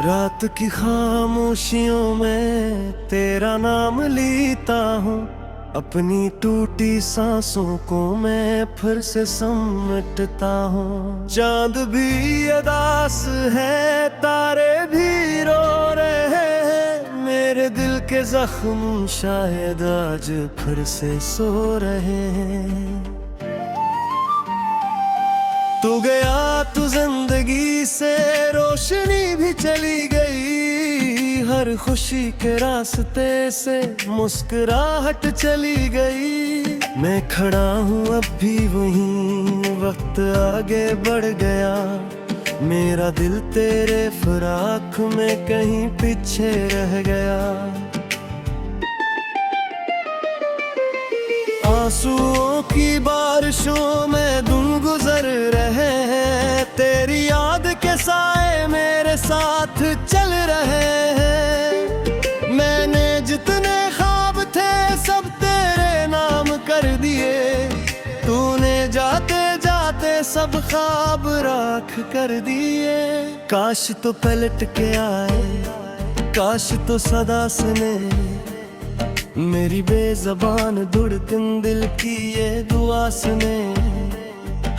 रात की खामोशियों में तेरा नाम लेता हूँ। अपनी टूटी सांसों को मैं फिर से समेटता हूँ। चांद भी उदास है, तारे भी रो रहे हैं। मेरे दिल के जख्म शायद आज फिर से सो रहे हैं। तू गया तो जिंदगी से रोशनी भी चली गई। हर खुशी के रास्ते से मुस्कुराहट चली गई। मैं खड़ा हूँ अब भी वहीं, वक्त आगे बढ़ गया। मेरा दिल तेरे फिराक में कहीं पीछे रह गया। आंसुओं की बारिशों में दिन गुजर रहे हैं। तेरी याद के साए मेरे साथ चल रहे हैं। मैंने जितने ख्वाब थे सब तेरे नाम कर दिए। तूने जाते जाते सब ख्वाब राख कर दिए। काश तो पलट के आए, काश तो सदा सुने मेरी बेज़बान धड़कन दिल की ये दुआ सुने।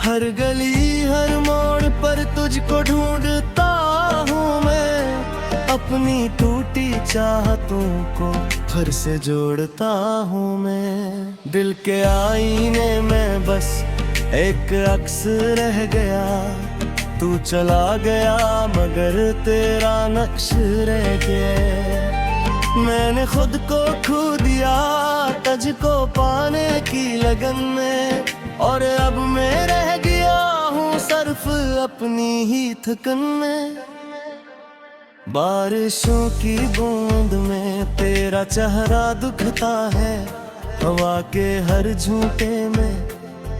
हर गली हर मोड़ पर तुझको ढूंढता हूँ मैं। अपनी टूटी चाहतों को फिर से जोड़ता हूँ मैं। दिल के आईने में बस एक अक्स रह गया। तू चला गया मगर तेरा नक्श रह गया। मैंने खुद को खो दिया तुझको पाने की लगन में। और अब मैं रह गया हूँ सिर्फ अपनी ही थकन में। बारिशों की बूंद में तेरा चेहरा दिखता है। हवा के हर झूठे में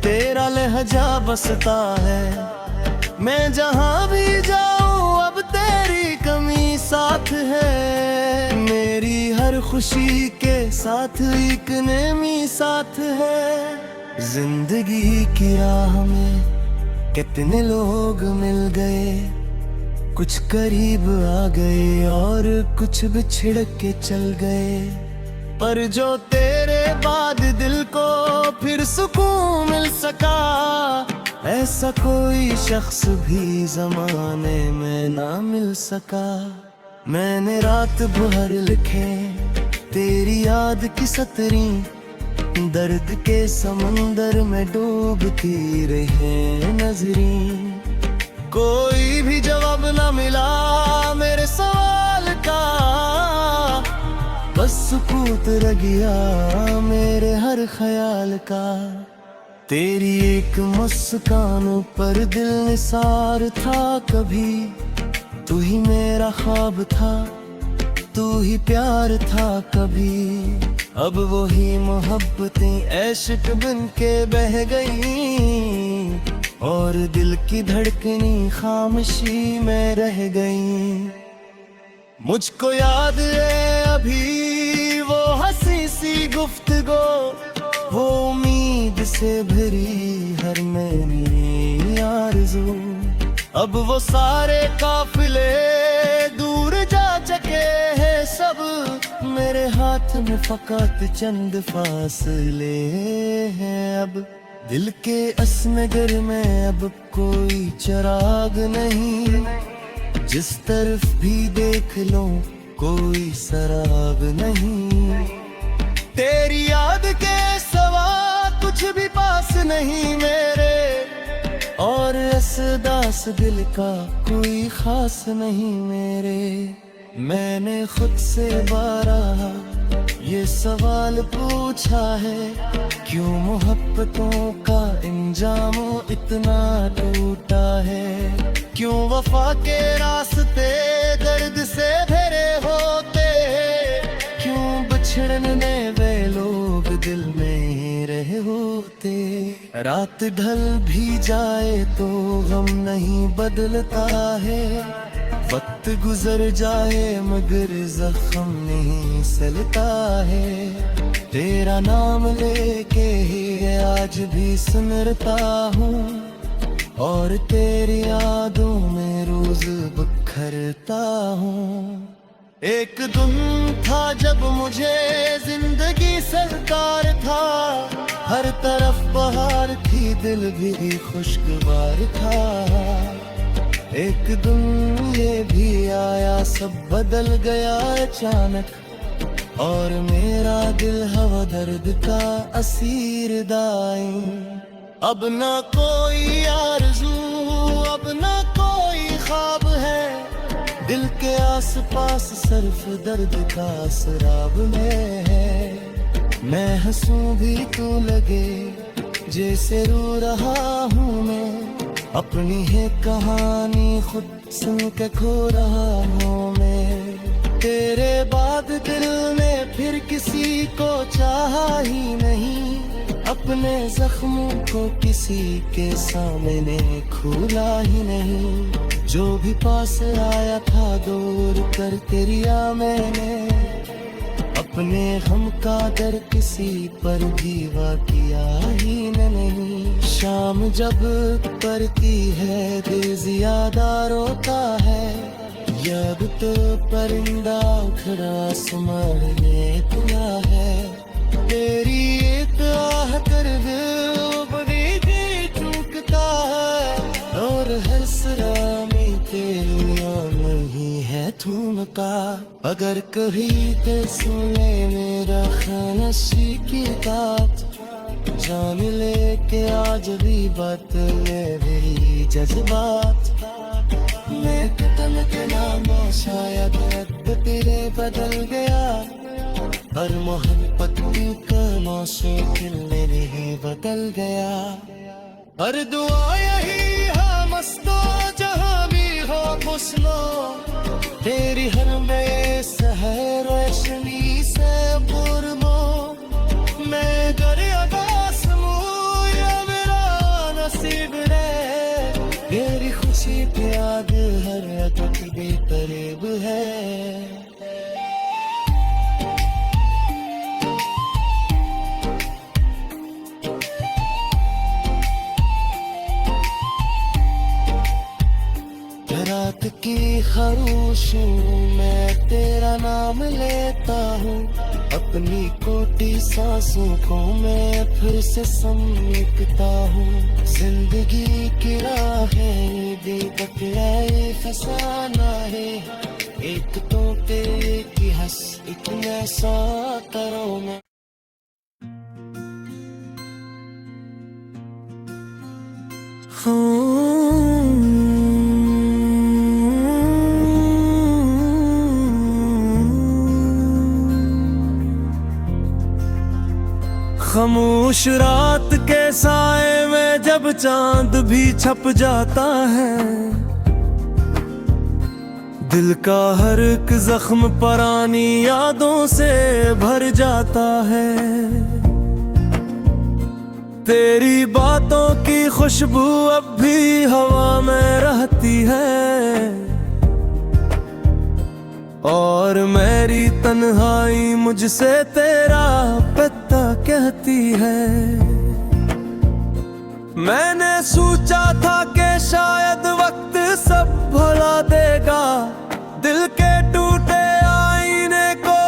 तेरा लहजा बसता है। मैं जहाँ भी जाऊँ अब तेरी कमी साथ है। मेरी हर खुशी के साथ एक नेमी साथ है। जिंदगी की राह में कितने लोग मिल गए। कुछ करीब आ गए और कुछ बिछड़ के चल गए। पर जो तेरे बाद दिल को फिर सुकून मिल सका, ऐसा कोई शख्स भी जमाने में ना मिल सका। मैंने रात भर लिखे तेरी याद की सतरी। दर्द के समंदर में डूबती रहे नजरी। कोई भी जवाब ना मिला मेरे सवाल का। बस सुकूत रह गया मेरे हर ख्याल का। तेरी एक मुस्कान पर दिल निसार था कभी। तू ही मेरा ख्वाब था, तू ही प्यार था कभी। अब वही मोहब्बतें इश्क बन के बह गई। और दिल की धड़कनी खामोशी में रह गई। मुझको याद है अभी वो हंसी सी गुफ्तगू, वो उम्मीद से भरी हर मेरी आरज़ू। अब वो सारे काफिले दूर जा चुके हैं सब। मेरे हाथ में फकत चंद फासले हैं अब। दिल के असनगर में अब कोई चिराग नहीं। जिस तरफ भी देख लो कोई सराग नहीं। तेरी याद के सिवा कुछ भी पास नहीं मेरे। और इस दास दिल का कोई खास नहीं मेरे। मैंने खुद से बारहा ये सवाल पूछा है, क्यों मोहब्बतों का इंजाम इतना टूटा है। क्यों वफा के रास्ते दर्द से भरे होते। क्यों बिछड़ने वे लोग दिल में रहे होते। रात ढल भी जाए तो गम नहीं बदलता है। वक्त गुजर जाए मगर जख्म नहीं सलता है। तेरा नाम लेके ही आज भी सिमरता हूँ। और तेरी यादों में रोज बिखरता हूँ। एक दिन था जब मुझे जिंदगी सरकार था, हर तरफ बहार थी, दिल भी खुशगवार था। एक दिन ये भी आया, सब बदल गया अचानक, और मेरा दिल हवा दर्द का असीर दाईं। अब ना कोई आरज़ू, अब ना कोई ख्वाब है, दिल के आसपास सिर्फ दर्द का सराब में है। मैं हंसूं भी तो लगे जैसे रो रहा हूँ मैं, अपनी है कहानी खुद सुन के खो रहा हूँ मैं। तेरे बाद दिल ने फिर किसी को चाहा ही नहीं, अपने जख्मों को किसी के सामने खोला ही नहीं। जो भी पास आया था दूर कर दिया मैंने, अपने हम का दर किसी पर जीवा किया ही नहीं। शाम जब पड़ती है दिल ज्यादा रोता है, जब तो परिंदा खड़ा समझने इतना है। तेरी एक आह कर दिल बड़ी जी चूकता है, और हर सरा में तेरिया नहीं है ठुमका। अगर कभी ते सुने मेरा खानशी की बात, जान ले के आज भी बात मेरी जज्बात। मैं तन के नामों शायद रब तेरे बदल गया, हर मोहब्बत का मौसूल मेरे ही बदल गया। हर दुआ यही है मस्तो जहाँ भी हो खुशनो, तेरी हर में सहर रोशनी से बुरमो। मैं घर अगास मुँह या मेरा नसीब रे, तेरी खुशी पे याद हर वक्त बेकरीब है। रात की खरोशों मैं तेरा नाम लेता हूँ, अपनी कोटी सांसों को मैं फिर से समेटता हूँ। जिंदगी की राहें बेबकराए फसाना है, एक तो तेरे की हंस इतने सौ तरों में। खामोश रात के साए में जब चांद भी छप जाता है, दिल का हर एक जख्म पुरानी यादों से भर जाता है। तेरी बातों की खुशबू अब भी हवा में रहती है, और मेरी तन्हाई मुझसे तेरा पता कहती है। मैंने सोचा था कि शायद वक्त सब भुला देगा, दिल के टूटे आईने को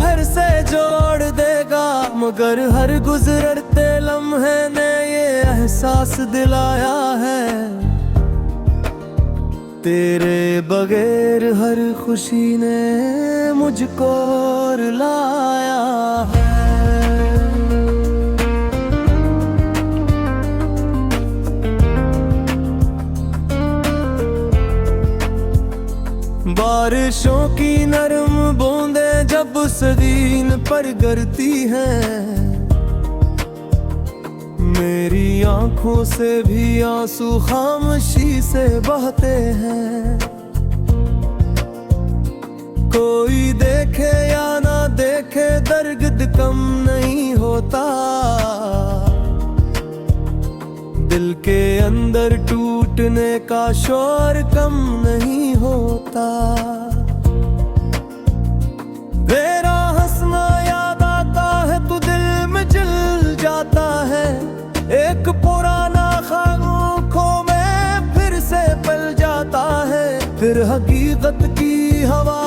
फिर से जोड़ देगा। मगर हर गुजरते लम्हे ने ये एहसास दिलाया है, तेरे बगैर हर खुशी ने मुझको रुलाया है। बारिशों की नरम बूंदें जब सदीन पर गिरती हैं, मेरी आंखों से भी आंसू खामोशी से बहते हैं। कोई देखे या ना देखे दर्द कम नहीं होता, दिल के अंदर टूटने का शोर कम नहीं होता। तेरा हंसना याद आता है तो दिल में जल जाता है, एक पुराना ख्वाब आँखों में फिर से पल जाता है। फिर हकीकत की हवा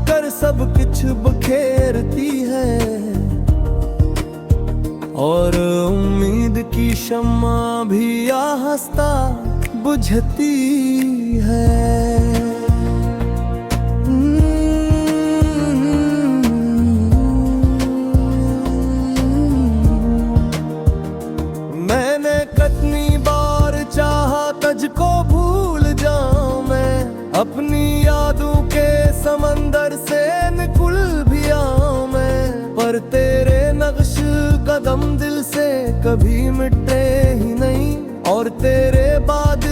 कर सब कुछ बखेरती है, और उम्मीद की शम्मा भी आहिस्ता बुझती है। मैंने कितनी बार चाहा तुझको भूल जाऊं मैं, अपनी यादों के समंदर से निकल भी आऊं मैं, पर तेरे नक्श कदम दिल से कभी मिटे ही नहीं, और तेरे बाद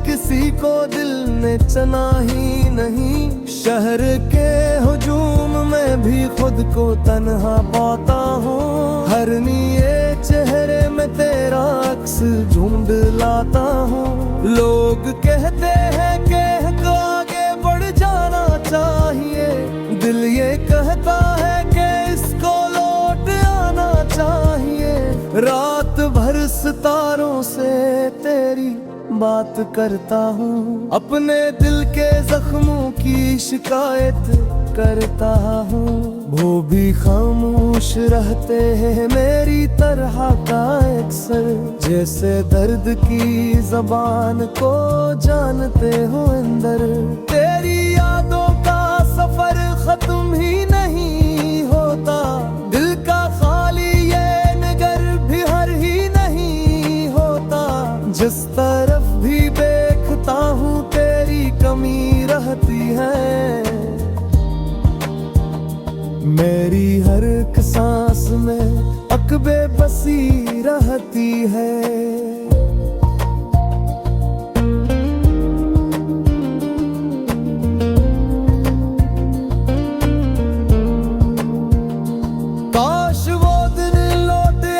किसी को दिल ने चना ही नहीं। शहर के हुजूम में भी खुद को तन्हा पाता हूँ, हर नए चेहरे में तेरा अक्स ढूंढ लाता हूँ। लोग कहते हैं कि आगे बढ़ जाना चाहिए, दिल ये कहता है कि इसको लौट आना चाहिए। रात भर सितारों से तेरी बात करता हूँ, अपने दिल के जख्मों की शिकायत करता हूँ। वो भी खामोश रहते हैं मेरी तरह का अक्सर, जैसे दर्द की जबान को जानते हो अंदर। तेरी यादों का सफर खत्म ही नहीं होता, दिल का खाली ये नगर भी हर ही नहीं होता। जिस तरफ भी देखता हूँ तेरी कमी रहती है, मेरी हर एक सांस में अकबे बसी रहती है। काश वो दिन लौटे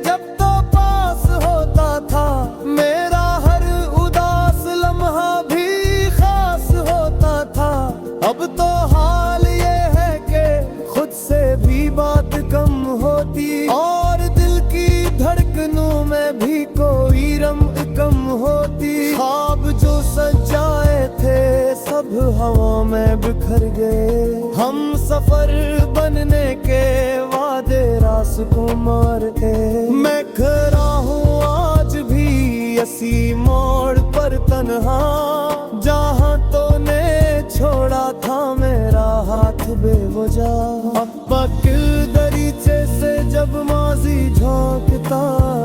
जब तो पास होता था, मेरा हर उदास लम्हा भी खास होता था। अब तो हाल ये है कि खुद से भी बात कम होती, और दिल की धड़कनों में भी कोई रम कम होती। ख्वाब जो सजाए थे सब हवा में बिखर गए, हम सफर बनने के वादे रास को मार गए। मैं खड़ा हूँ आज भी इसी मोड़ पर तन्हा, जहाँ तूने छोड़ा था मेरा हाथ बेवजह। अब्बा के दरीचे से जब माजी झांकता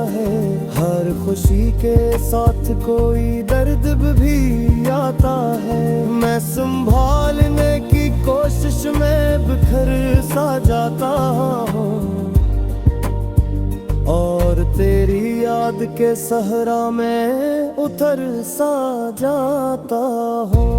है, हर खुशी के साथ कोई दर्द भी आता है। मैं संभालने की कोशिश में बिखर सा जाता हूँ, और तेरी याद के सहरा में उतर सा जाता हूँ।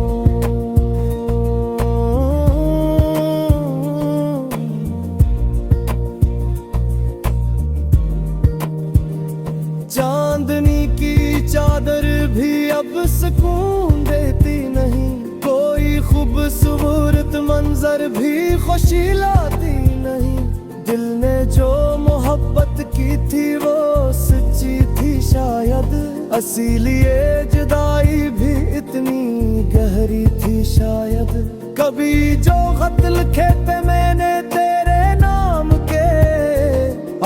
चांदनी की चादर भी अब सुकून देती नहीं, कोई खूबसूरत मंजर भी खुशी लाती नहीं। दिल ने जो मोहब्बत की थी वो सच्ची थी शायद, इसीलिए जुदाई भी इतनी गहरी थी शायद। कभी जो खत लिखे थे मैंने तेरे नाम के,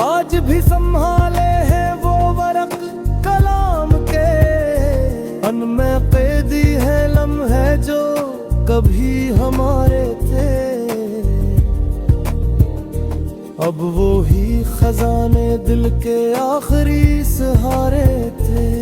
आज भी संभाले हैं वो वरक कलाम के। उनमें कैदी है लम्हे जो कभी हमारे थे, अब वो ही खजाने दिल के आखिरी सहारे थे।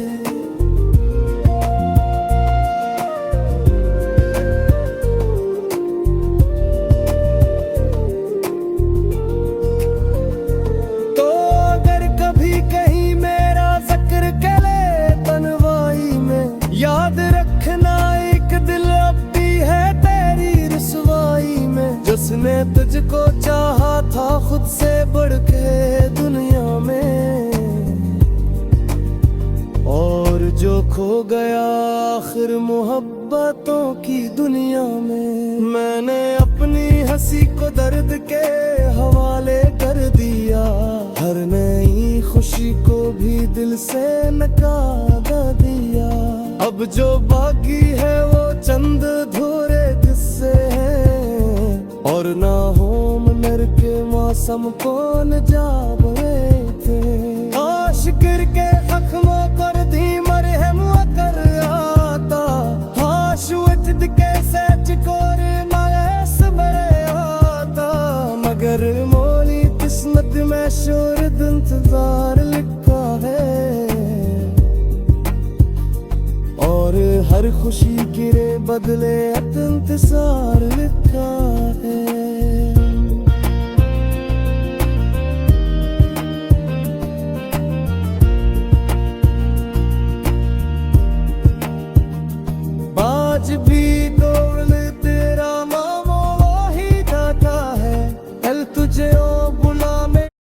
तो अगर कभी कहीं मेरा जिक्र करे तन्हाई में, याद रखना एक दिल अब भी है तेरी रुसवाई में। जिसने तुझको चाहा था खुद से बढ़ के दुनिया में, और जो खो गया आखिर मोहब्बतों की दुनिया में। मैंने अपनी हंसी को दर्द के हवाले कर दिया, हर नई खुशी को भी दिल से नकार दिया। अब जो बाकी है वो चंद धोरे ना होम नर के मौसम को न जाबे थे आशिकर के जख्मों कर दी मरहम कर आता हाश उठ के सच कोर मायस बरे आता मगर मोली किस्मत में शोर इंतजार लिखा है और हर खुशी गिरे बदले इंतजार लिखा है।